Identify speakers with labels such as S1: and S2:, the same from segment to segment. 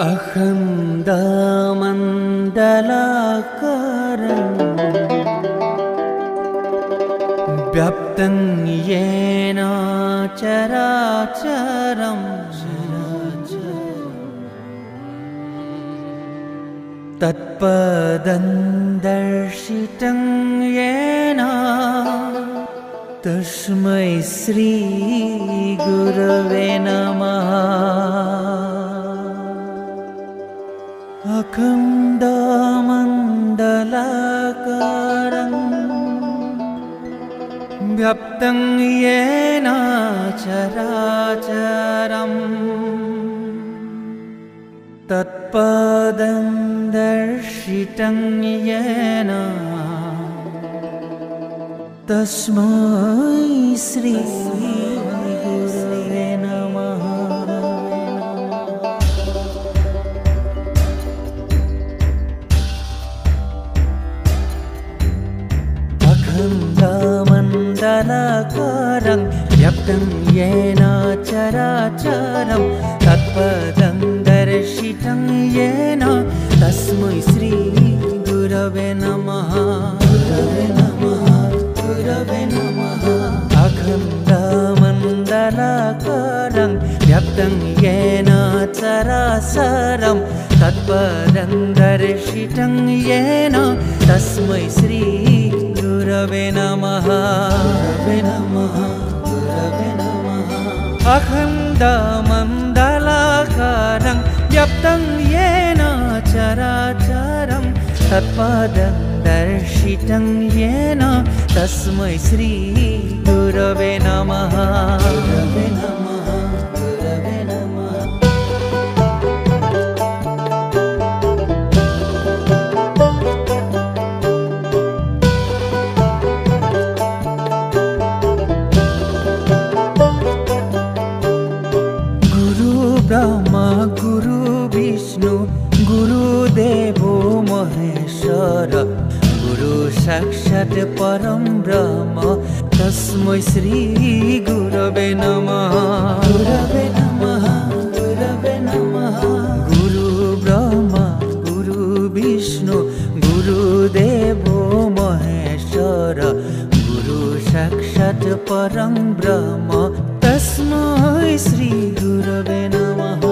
S1: अखण्डमण्डलाकारं व्याप्तं येन चराचरं तत्पदं दर्शितं येन तस्मै श्री गुरवे नमः। अखण्डमण्डलाकारं व्याप्तं येन चराचरं तत्पदं दर्शितं येन तस्मै श्री गुरवे नमः। अखण्डमण्डलाकारं व्याप्तं येन चराचरं तत्पदं दर्शितं येन तस्मै श्री गुरवे नमः। अखण्डमण्डलाकारं व्याप्तं येन चराचरं तत्पदं दर्शितं येन तस्मै श्री गुरवे नमः। अखण्डमण्डलाकारं व्याप्तं येन चराचरं तत्पदं दर्शितं येन तस्मै श्री गुरवे नमः। गुरु ब्रह्मा गुरु विष्णु गुरुदेवो महेश्वर गुरु साक्षात् परं ब्रह्म तस्मै श्री गुरवे नमः। गुरु ब्रह्मा गुरु विष्णु गुरुदेवो महेश्वर गुरु साक्षात् परं ब्रह्म तस्मै श्री गुरवे नमः।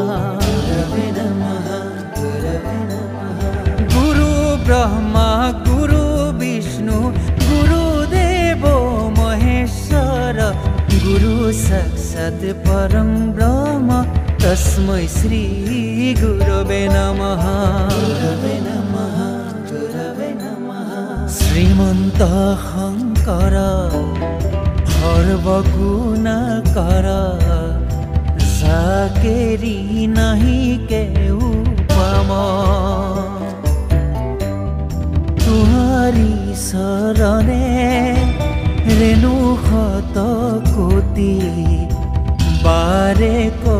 S1: गुरु ब्रह्मा गुरु विष्णु गुरुदेवो महेश्वर गुरु साक्षात् परं ब्रह्म तस्मै श्री गुरवे नमः। श्रीमन्त शंकर सर्वगुणकर जाकेरी नहीं केहू पामा तुम्हारी शरणे रेणु शत कोटि बारे को